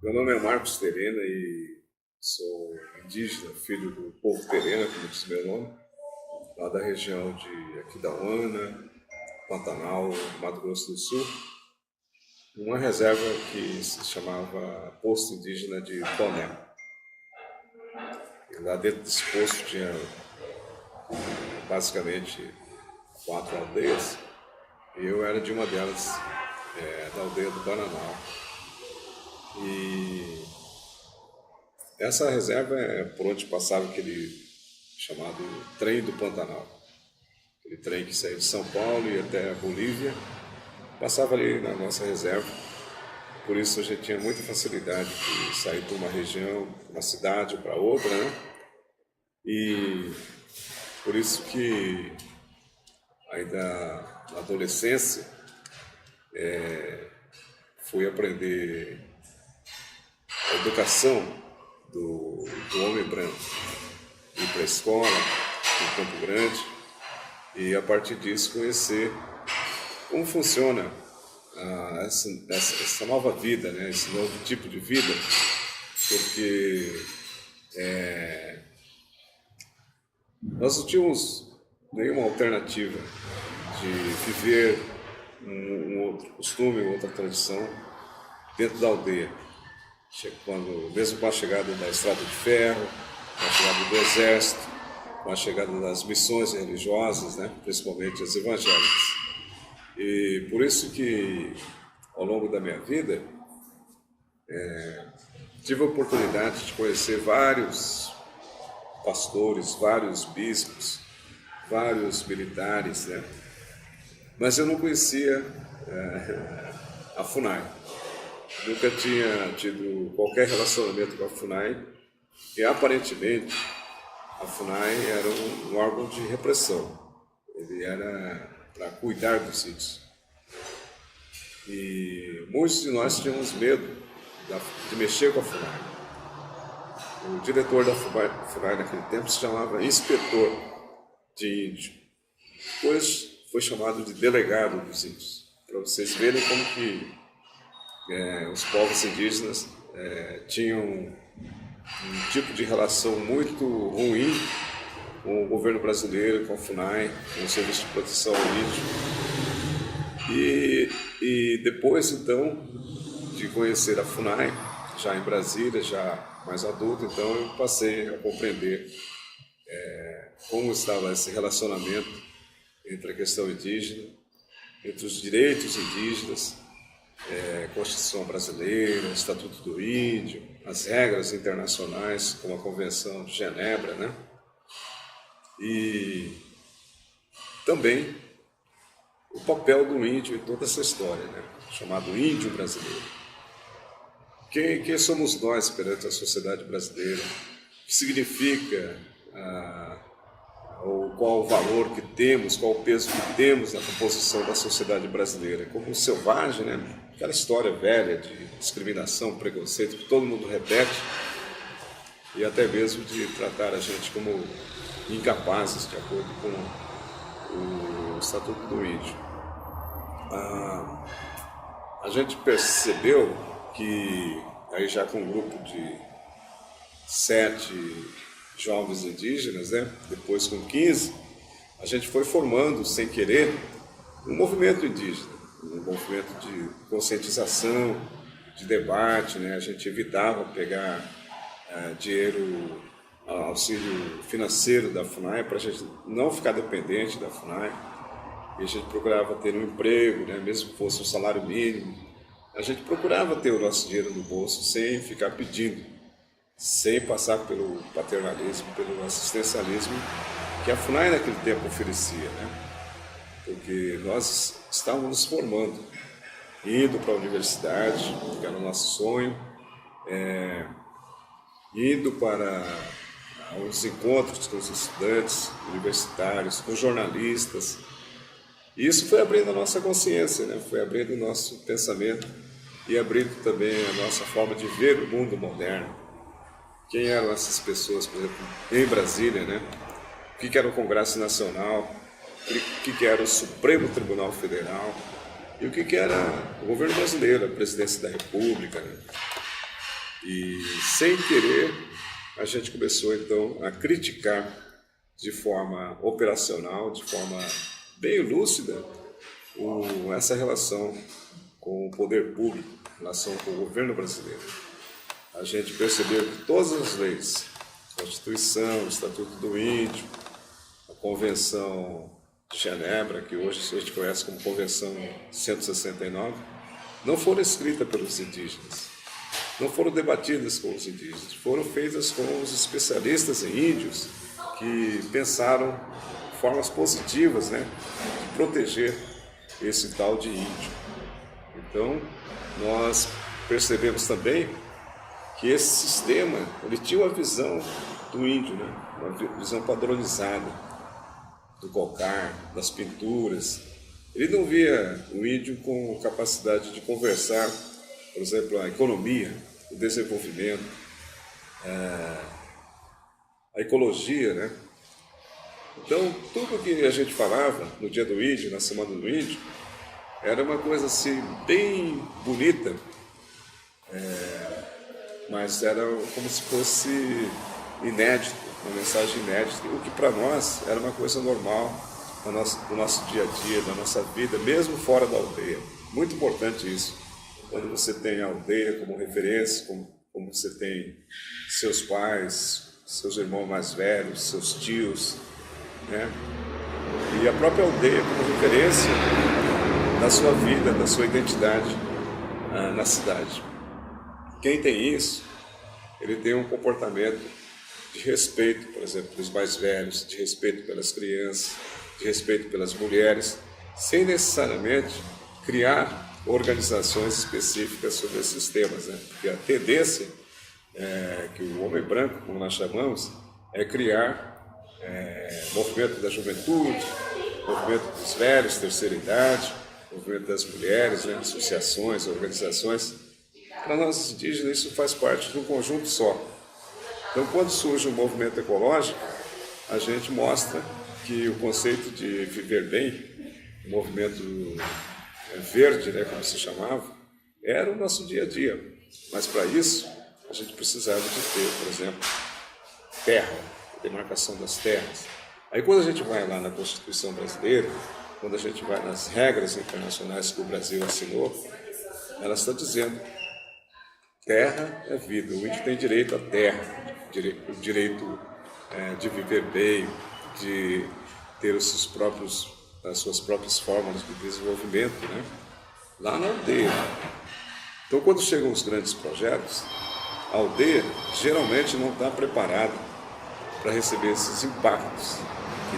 Meu nome é Marcos Terena e sou indígena, filho do povo Terena, como diz meu nome, lá da região de Aquidauana, Pantanal, Mato Grosso do Sul, uma reserva que se chamava Posto Indígena de Poné. E lá dentro desse posto tinha basicamente 4 aldeias e eu era de uma delas, da aldeia do Bananal. E essa reserva é por onde passava aquele chamado trem do Pantanal. Aquele trem que saía de São Paulo e ia até a Bolívia, passava ali na nossa reserva. Por isso a gente tinha muita facilidade de sair de uma região, uma cidade para outra, né? E por isso que ainda na adolescência fui aprender a educação do homem branco, ir para a escola em Campo Grande e a partir disso conhecer como funciona essa nova vida, né? Esse novo tipo de vida, porque nós não tínhamos nenhuma alternativa de viver um outro costume, outra tradição dentro da aldeia. Mesmo com a chegada da estrada de ferro, com a chegada do exército, com a chegada das missões religiosas, né, principalmente as evangélicas. E por isso que, ao longo da minha vida, tive a oportunidade de conhecer vários pastores, vários bispos, vários militares, né? Mas eu não conhecia a FUNAI. Nunca tinha tido qualquer relacionamento com a FUNAI e aparentemente a FUNAI era um órgão de repressão. Ele era para cuidar dos índios. E muitos de nós tínhamos medo de mexer com a FUNAI. O diretor da FUNAI naquele tempo se chamava inspetor de índio. Depois foi chamado de delegado dos índios, para vocês verem como que os povos indígenas tinham um tipo de relação muito ruim com o governo brasileiro, com a FUNAI, com o Serviço de Proteção ao Índio. E depois, então, de conhecer a FUNAI, já em Brasília, já mais adulto, então eu passei a compreender como estava esse relacionamento entre a questão indígena, entre os direitos indígenas, Constituição brasileira, Estatuto do Índio, as regras internacionais, como a Convenção de Genebra, né? E também o papel do índio em toda essa história, né? Chamado índio brasileiro. Quem somos nós perante a sociedade brasileira? O que significa, ou qual o valor que temos, qual o peso que temos na composição da sociedade brasileira? Como um selvagem, né? Aquela história velha de discriminação, preconceito, que todo mundo repete, e até mesmo de tratar a gente como incapazes, de acordo com o Estatuto do Índio. A gente percebeu que, aí já com um grupo de 7 jovens indígenas, né? Depois com 15, a gente foi formando, sem querer, um movimento indígena, um movimento de conscientização, de debate, né? A gente evitava pegar dinheiro, auxílio financeiro da FUNAI, para a gente não ficar dependente da FUNAI, e a gente procurava ter um emprego, né? Mesmo que fosse um salário mínimo, a gente procurava ter o nosso dinheiro no bolso sem ficar pedindo, sem passar pelo paternalismo, pelo assistencialismo que a FUNAI naquele tempo oferecia, né? Porque nós estávamos nos formando, indo para a universidade, que era o nosso sonho, indo para os encontros com os estudantes universitários, com jornalistas. E isso foi abrindo a nossa consciência, né? Foi abrindo o nosso pensamento e abrindo também a nossa forma de ver o mundo moderno. Quem eram essas pessoas, por exemplo, em Brasília, né? O que era o Congresso Nacional, o que era o Supremo Tribunal Federal e o que era o governo brasileiro, a presidência da República, né? E, sem querer, a gente começou, então, a criticar de forma operacional, de forma bem lúcida, essa relação com o poder público, relação com o governo brasileiro. A gente percebeu que todas as leis, a Constituição, o Estatuto do Índio, a Convenção de Genebra, que hoje a gente conhece como Convenção 169, não foram escritas pelos indígenas, não foram debatidas com os indígenas, foram feitas com os especialistas em índios que pensaram formas positivas, né, de proteger esse tal de índio. Então, nós percebemos também que esse sistema ele tinha uma visão do índio, né, uma visão padronizada do cocar, das pinturas. Ele não via o índio com capacidade de conversar, por exemplo, a economia, o desenvolvimento, a ecologia, né? Então, tudo que a gente falava no Dia do Índio, na Semana do Índio, era uma coisa assim, bem bonita, mas era como se fosse inédito, uma mensagem inédita, o que para nós era uma coisa normal do nosso dia a dia, da nossa vida, mesmo fora da aldeia. Muito importante isso, quando você tem a aldeia como referência, como você tem seus pais, seus irmãos mais velhos, seus tios, né? E a própria aldeia como referência da sua vida, da sua identidade na cidade. Quem tem isso, ele tem um comportamento de respeito, por exemplo, pelos mais velhos, de respeito pelas crianças, de respeito pelas mulheres, sem necessariamente criar organizações específicas sobre esses temas, né? Porque a tendência que o homem branco, como nós chamamos, é criar movimento da juventude, movimento dos velhos, terceira idade, movimento das mulheres, né? Associações, organizações. Para nós indígenas isso faz parte de um conjunto só. Então, quando surge um movimento ecológico, a gente mostra que o conceito de viver bem, o movimento verde, né, como se chamava, era o nosso dia a dia. Mas para isso, a gente precisava de ter, por exemplo, terra, demarcação das terras. Aí quando a gente vai lá na Constituição brasileira, quando a gente vai nas regras internacionais que o Brasil assinou, ela está dizendo: terra é vida, o índio tem direito à terra, o direito de viver bem, de ter as suas próprias formas de desenvolvimento, né? Lá na aldeia. Então, quando chegam os grandes projetos, a aldeia geralmente não está preparada para receber esses impactos.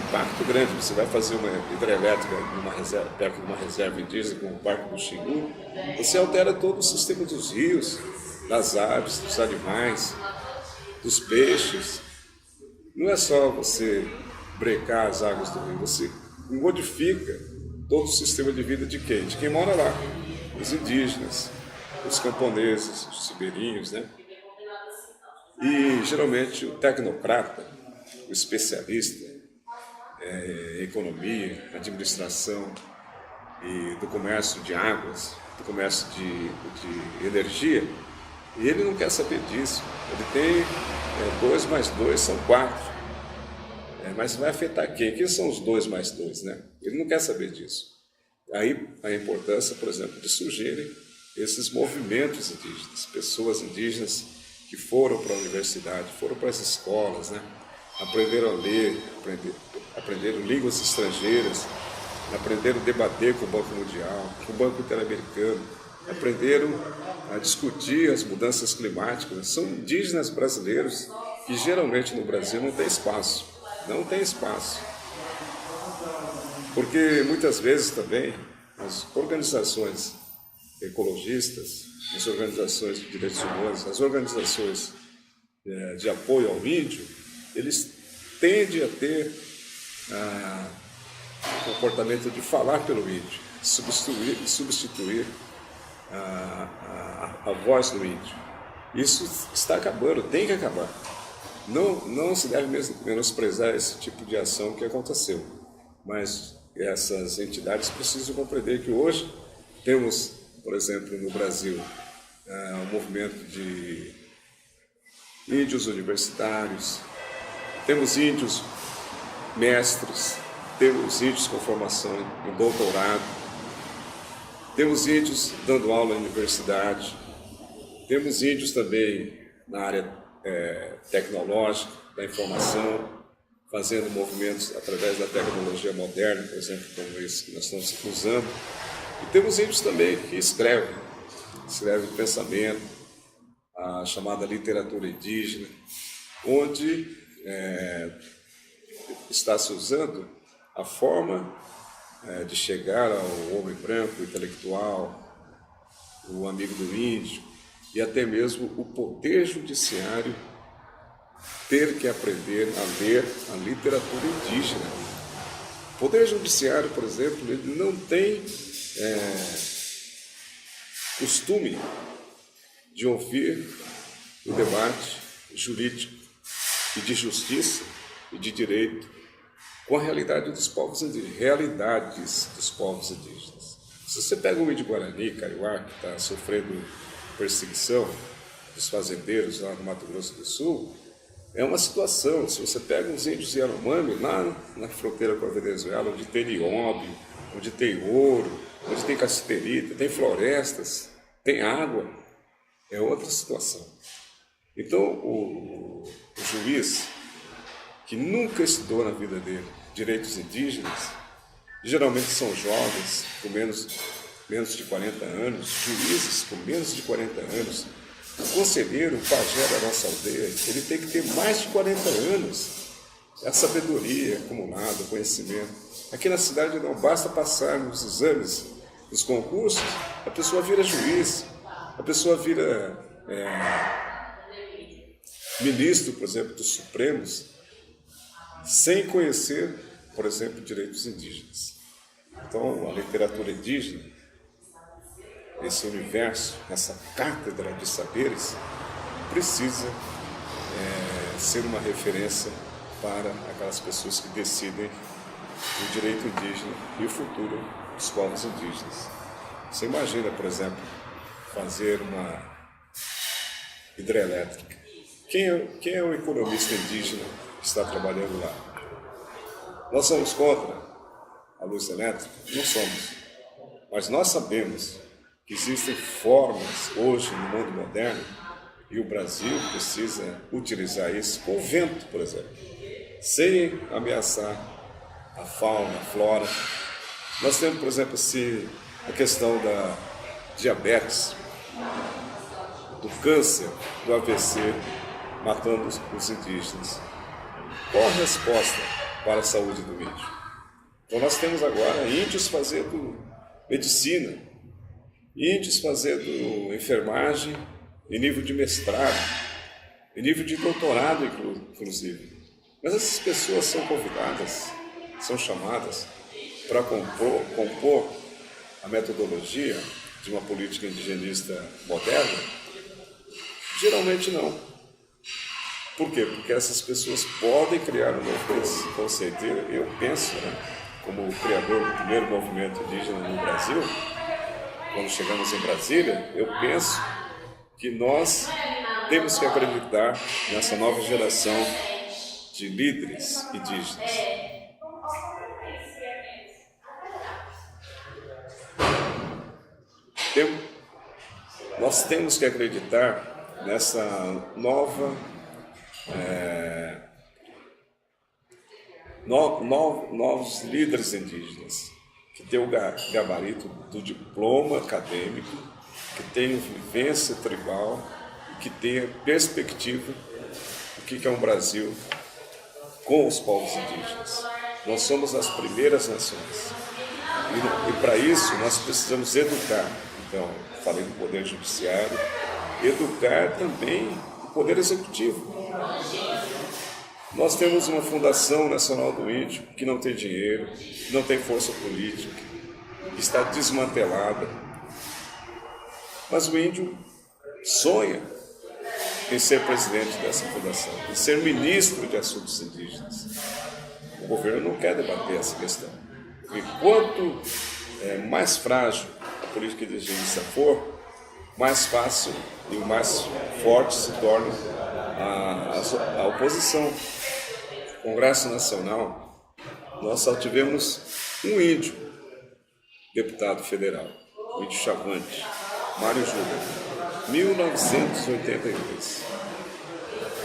Impacto grande. Você vai fazer uma hidrelétrica perto de uma reserva indígena, como o Parque do Xingu, você altera todo o sistema dos rios, das aves, dos animais, dos peixes. Não é só você brecar as águas do rio, você modifica todo o sistema de vida de quem? De quem mora lá. Os indígenas, os camponeses, os ribeirinhos, né? E geralmente o tecnocrata, o especialista em economia, administração e do comércio de águas, do comércio de energia, e ele não quer saber disso. Ele tem 2 mais 2 são 4. Mas vai afetar quem? Quem são os 2 mais 2, né? Ele não quer saber disso. Aí a importância, por exemplo, de surgirem esses movimentos indígenas, pessoas indígenas que foram para a universidade, foram para as escolas, né? Aprenderam a ler, aprenderam línguas estrangeiras, aprenderam a debater com o Banco Mundial, com o Banco Interamericano, aprenderam a discutir as mudanças climáticas. São indígenas brasileiros que geralmente no Brasil não tem espaço. Não tem espaço. Porque muitas vezes também as organizações ecologistas, as organizações de direitos humanos, as organizações de apoio ao índio, eles tendem a ter o comportamento de falar pelo índio, substituir a voz do índio. Isso está acabando, tem que acabar. Não se deve menosprezar esse tipo de ação que aconteceu, mas essas entidades precisam compreender que hoje temos, por exemplo, no Brasil, um movimento de índios universitários, temos índios mestres, temos índios com formação em doutorado, temos índios dando aula na universidade, temos índios também na área tecnológica, da informação, fazendo movimentos através da tecnologia moderna, por exemplo, como esse que nós estamos usando. E temos índios também que escrevem pensamento, a chamada literatura indígena, onde está se usando a forma de chegar ao homem branco, intelectual, o amigo do índio, e até mesmo o poder judiciário ter que aprender a ler a literatura indígena. O poder judiciário, por exemplo, ele não tem costume de ouvir o debate jurídico e de justiça e de direito com a realidade dos povos indígenas, realidades dos povos indígenas. Se você pega o índio Guarani, Kaiowá, que está sofrendo perseguição dos fazendeiros lá no Mato Grosso do Sul, é uma situação. Se você pega os índios Yanomami, lá na fronteira com a Venezuela, onde tem nióbio, onde tem ouro, onde tem cassiterita, tem florestas, tem água, é outra situação. Então, o juiz, que nunca estudou na vida dele direitos indígenas, geralmente são jovens com menos de 40 anos, juízes com menos de 40 anos, o conselheiro, o pajé da nossa aldeia, ele tem que ter mais de 40 anos. É a sabedoria acumulada, o conhecimento. Aqui na cidade não basta passar nos exames, nos concursos, a pessoa vira juiz, a pessoa vira ministro, por exemplo, dos Supremos, sem conhecer, por exemplo, direitos indígenas. Então, a literatura indígena, esse universo, essa cátedra de saberes, precisa ser uma referência para aquelas pessoas que decidem o direito indígena e o futuro dos povos indígenas. Você imagina, por exemplo, fazer uma hidrelétrica. Quem é o economista indígena que está trabalhando lá? Nós somos contra a luz elétrica? Não somos. Mas nós sabemos que existem formas hoje no mundo moderno, e o Brasil precisa utilizar isso com o vento, por exemplo, sem ameaçar a fauna, a flora. Nós temos, por exemplo, a questão da diabetes, do câncer, do AVC, matando os indígenas. Qual a resposta para a saúde do índio? Então nós temos agora índios fazendo medicina, índios fazendo enfermagem em nível de mestrado, em nível de doutorado, inclusive. Mas essas pessoas são convidadas, são chamadas para compor a metodologia de uma política indigenista moderna? Geralmente não. Por quê? Porque essas pessoas podem criar um novo conceito. Eu penso, como o criador do primeiro movimento indígena no Brasil, quando chegamos em Brasília, eu penso que nós temos que acreditar nessa nova geração de líderes indígenas. Nós temos que acreditar nessa nova novos líderes indígenas, que tem o gabarito do diploma acadêmico, que tem vivência tribal, que tem perspectiva do que é um Brasil com os povos indígenas. Nós somos as primeiras nações. E para isso nós precisamos educar. Então, falei do Poder Judiciário, educar também o Poder Executivo. Nós temos uma Fundação Nacional do Índio que não tem dinheiro, não tem força política, está desmantelada. Mas o índio sonha em ser presidente dessa fundação, em ser ministro de assuntos indígenas. O governo não quer debater essa questão. E quanto mais frágil a política indigenista for, mais fácil e mais forte se torna a oposição. Congresso Nacional, nós só tivemos um índio, deputado federal, o índio Chavante, Mário Júnior, 1982,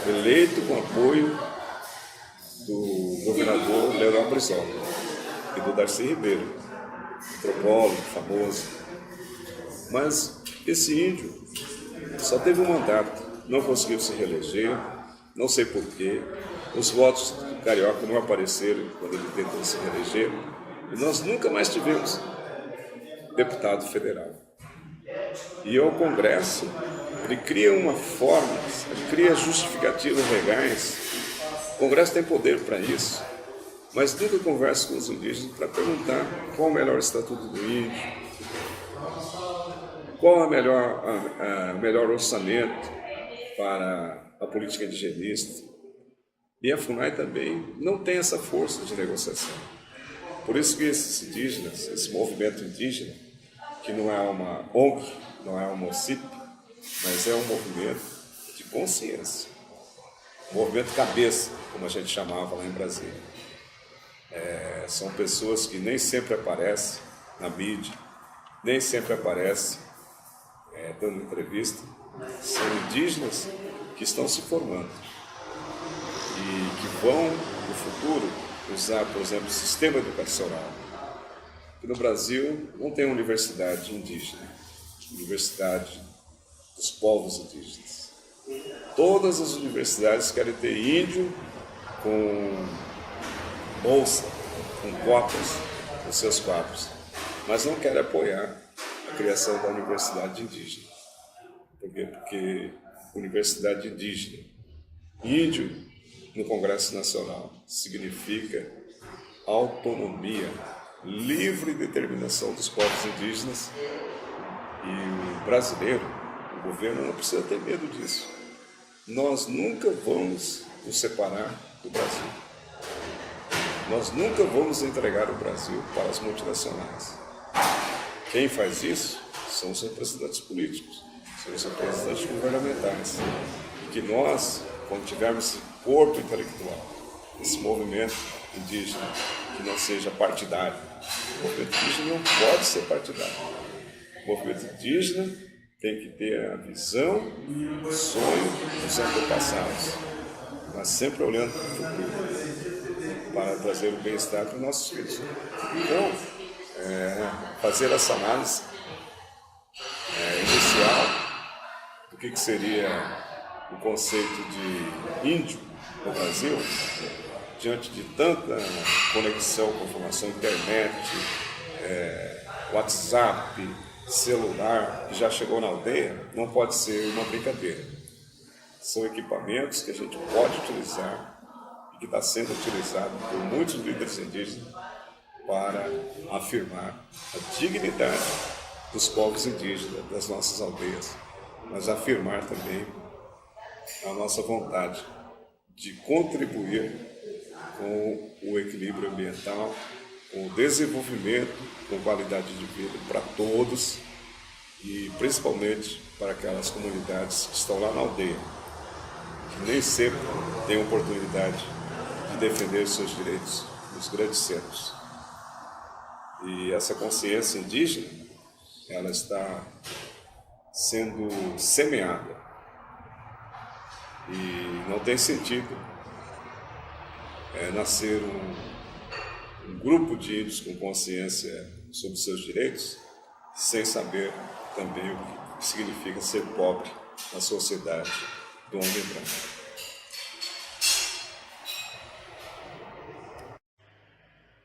eleito com apoio do governador Leonel Brizola e do Darcy Ribeiro, antropólogo famoso. Mas esse índio só teve um mandato, não conseguiu se reeleger, não sei porquê. Os votos do carioca não apareceram quando ele tentou se reeleger. E nós nunca mais tivemos deputado federal. E o Congresso, ele cria uma forma, ele cria justificativas legais. O Congresso tem poder para isso, mas nunca conversa com os indígenas para perguntar qual o melhor estatuto do índio, qual o melhor orçamento para a política indigenista. E a FUNAI também não tem essa força de negociação. Por isso que esses indígenas, esse movimento indígena, que não é uma ONG, não é uma OCIP, mas é um movimento de consciência, um movimento cabeça, como a gente chamava lá em Brasília. São pessoas que nem sempre aparecem na mídia, nem sempre aparecem dando entrevista. São indígenas que estão se formando e que vão, no futuro, usar, por exemplo, o sistema educacional. Aqui no Brasil não tem universidade indígena, universidade dos povos indígenas. Todas as universidades querem ter índio com bolsa, com cotas nos seus quadros, mas não querem apoiar a criação da universidade indígena. Por quê? Porque universidade indígena, índio no Congresso Nacional, significa autonomia, livre determinação dos povos indígenas. E o brasileiro, o governo, não precisa ter medo disso. Nós nunca vamos nos separar do Brasil. Nós nunca vamos entregar o Brasil para as multinacionais. Quem faz isso são os representantes políticos, são os representantes governamentais. E que nós, quando tivermos esse corpo intelectual, esse movimento indígena, que não seja partidário. O movimento indígena não pode ser partidário. O movimento indígena tem que ter a visão, o sonho dos antepassados, mas sempre olhando para o futuro, para trazer o bem-estar para os nossos filhos. Então, fazer essa análise inicial do que seria o conceito de índio no Brasil, diante de tanta conexão com a informação, internet, WhatsApp, celular, que já chegou na aldeia, não pode ser uma brincadeira. São equipamentos que a gente pode utilizar e que está sendo utilizado por muitos líderes indígenas para afirmar a dignidade dos povos indígenas, das nossas aldeias, mas afirmar também a nossa vontade de contribuir com o equilíbrio ambiental, com o desenvolvimento, com qualidade de vida para todos e principalmente para aquelas comunidades que estão lá na aldeia, que nem sempre têm oportunidade de defender seus direitos nos grandes centros. E essa consciência indígena, ela está sendo semeada. E não tem sentido nascer um grupo de índios com consciência sobre seus direitos sem saber também o que significa ser pobre na sociedade do homem branco.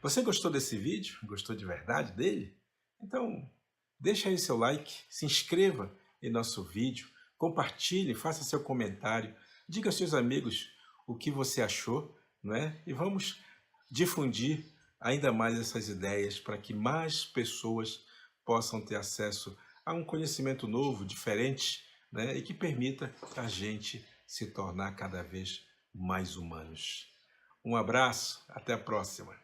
Você gostou desse vídeo? Gostou de verdade dele? Então, deixa aí seu like, se inscreva em nosso vídeo, compartilhe, faça seu comentário, diga aos seus amigos o que você achou, não é? E vamos difundir ainda mais essas ideias para que mais pessoas possam ter acesso a um conhecimento novo, diferente, né? E que permita a gente se tornar cada vez mais humanos. Um abraço, até a próxima.